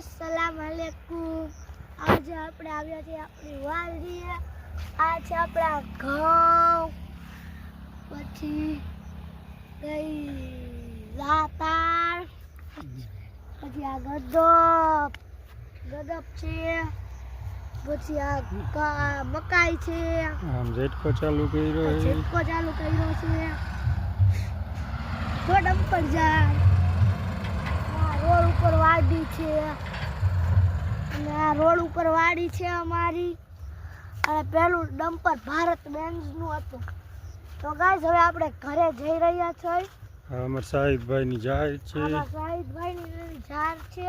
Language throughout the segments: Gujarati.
अस्सलाम वालेकुम। आज આપણે આવ્યા છે આપણી વાડીએ। આ છે આપણા ઘઉં, પછી ગઈ લાતાર, પછી આ ગદપ છે, પછી આ મકાઈ છે। આમ ઝટકો ચાલુ કર્યો છે, ઝટકો ચાલુ કર્યો છે તો ડમ્પર જાય। આ રોડ ઉપર વાડી છે અને આ રોડ ઉપર વાડી છે અમારી। અને પેલું ડમ્પર ભારત બેન્ઝનું હતું। તો ગાઈસ હવે આપણે ઘરે જઈ રહ્યા છીએ। અમાર સાહિદભાઈની ઝાડ છે, આમાં સાહિદભાઈની ઝાડ છે।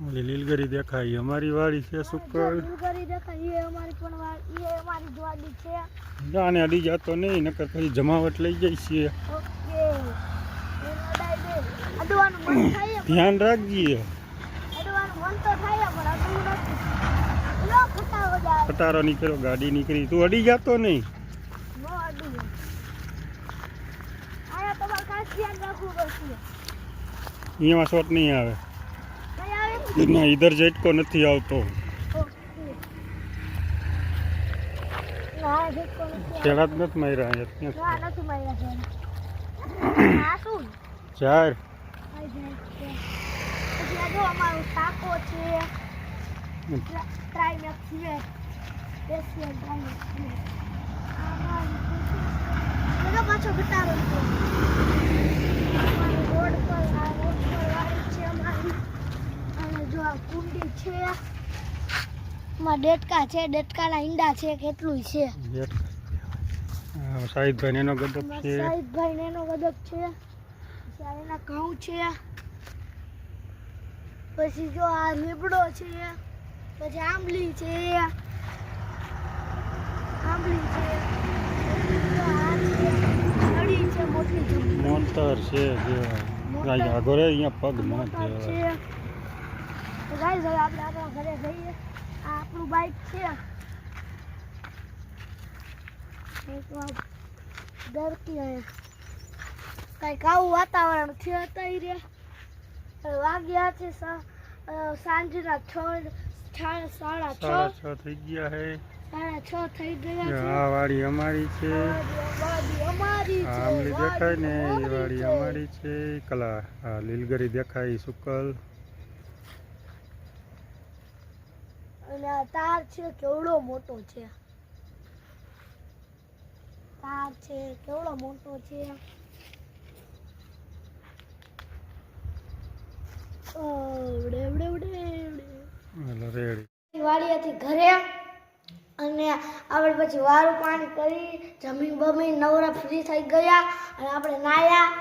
ઓલી લીલગરી દેખાય અમારી વાડી છે સુપર। લીલગરી દેખાય એ અમારી પણ વાડી, એ અમારી જ વાડી છે। આને અડી જતો નહીં, નકર પછી જમાવટ લઈ જાય છે। ઓકે, અડવાનું મન થાય, ધ્યાન રાખજે। અડવાનું મન તો થાય પણ અડવું નથી। લો ફટાવો જાય, ખટારો નીકળ્યો, ગાડી નીકળી, તું અડી જતો નહીં। નો અડું। આયા તમારે ખાસ ધ્યાન રાખવું પડશે। અહીંયા શોટ નહીં આવે નહીં આવે ના, ઈધર ઝટકો નથી આવતો। ઓકે, ના ઝટકો નથી ખેડા જ નથી માર્યા અહીંયા, ના નથી માર્યા છે। આ શું ચાર આઈ જાય છે। પછી આ જો અમારું ટાકો છે, ટ્રાઈમેક્સ છે, સ્પેશિયલ ટ્રાઈમેક્સ છે। આ પાછો ઘટાડો છે અમારી રોડ પર, આ રોડ પર વાડી છે અમારી। અને જો આ કુંડી છે, એમાં ડેટકા છે, ડેટકાના ઈંડા છે, કેટલું છે। સાહિદભાઈ એનો ગદપ છે, સાહિદભાઈ ને એનો ગદપ છે, પછી એના ઘઉં છે, પછી જો આ લીમડો છે, પછી આંબલી છે, આંબલી છે, પછી જો આ છે નળી છે, મોટી જમણી મોટર છે જે આગળ રે, અહીંયા પગ ન મોટર છે। દેવાય। તો ગાઈસ હવે આપણે આપણા ઘરે જઈએ। આ આપણું બાઈક છે। એક વાર ડરતી અહીંયા કંઈક આવું વાતાવરણ છે અત્યારે। વાગ્યા છે સાંજના 6:30 થઈ ગયા હે। 6:30 થઈ ગયા છે। આ વાડી અમારી છે, વાડી અમારી છે, આમલી દેખાય ને એ વાડી વાડી અમારી છે। કલા આ લીલગરી દેખાય સુકલ, અને આ તાર છે કેવડો મોટો છે, તાર છે કેવડો મોટો છે। રેડી વાડીયાથી ઘરે અને આપણે પછી વારું પાણી કરી જમીન બમીન નવરા ફ્રી થઈ ગયા અને આપણે નાયા।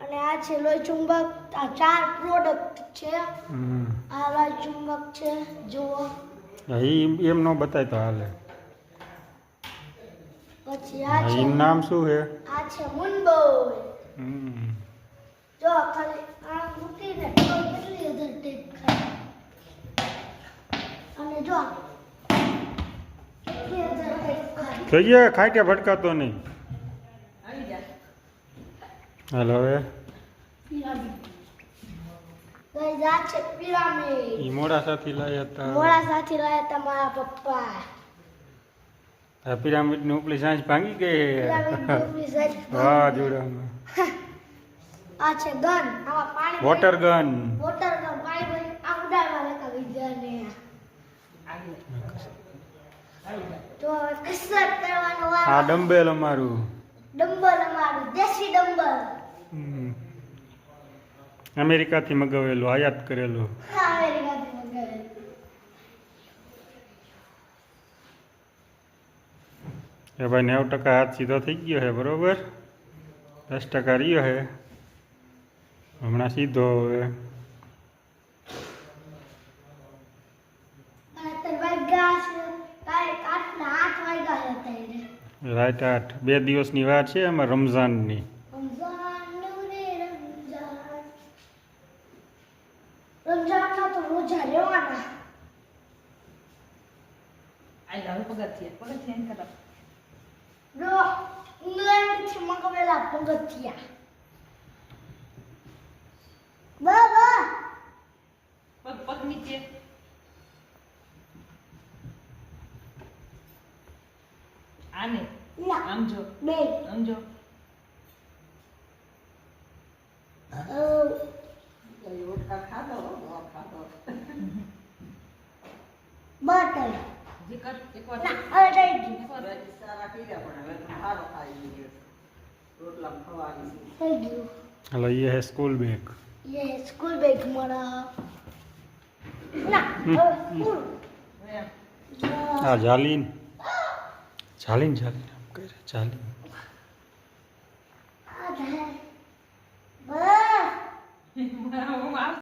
અને આ છે લોહી ચુંબક। આ 4 પ્રોડક્ટ છે। આ લોહી ચુંબક છે, જુઓ। એમ નો બતાય તો હાલે। પછી આ છે, એમ નામ શું હે? આ છે મુનબોય। જો ખાલી આ મૂકીને તો કેટલી અધર ટેપ ખાય। અને જો કેટલી અધર ટેપ ખાય। જોઈએ ખાઈ ભટકાતો નહીં। હાલો હવે ગાઈસ આ છે પિરામિડ। ઈ મોડાસાથી લાયા હતા। મોડા સાથે લાયા હતા મારા પપ્પા। આ પિરામિડ ની ઉપલી સાંજ ભાંગી ગઈ। પિરામિડ ઉપરી સાઈડ વાહ જોડામાં આ છે ગન। આમાં પાણી વોટર ગન, વોટર ગન પાણી ભરી આ ઉડાડવા લેતા વિદ્યાને। તો કસરત કરવાનો આ વારો। ડમ્બેલ અમારું, ડમ્બલ અમારું દેશી ડમ્બલ। અમેરિકાથી મગાવેલું, આયાત કરેલું। હા અમેરિકાથી મંગાવેલું। એ ભાઈ 90% હાથ સીધો થઈ ગયો છે, બરોબર। 10% રહ્યો છે, હમણાં સીધો હવે। રાઈટ 8 2 દિવસની વાર છે એમાં રમઝાનની। રમજાનમાં તો રોજા લેવાના। જો ઇંગ્લેન્ડથી મંગાવેલા પગથિયા। બાબા પગ નીચે આને ના આમ જો બે આમ જો બટન જે કર એકવાર ના હવે થઈ ગયું એકવાર થઈ ગયું हेलो ये है स्कूल बैग ये है स्कूल बैग हमारा ना स्कूल એમ. आ जालीन जालीन जालीन हम कह रहे जालीन आ है बस હું આમ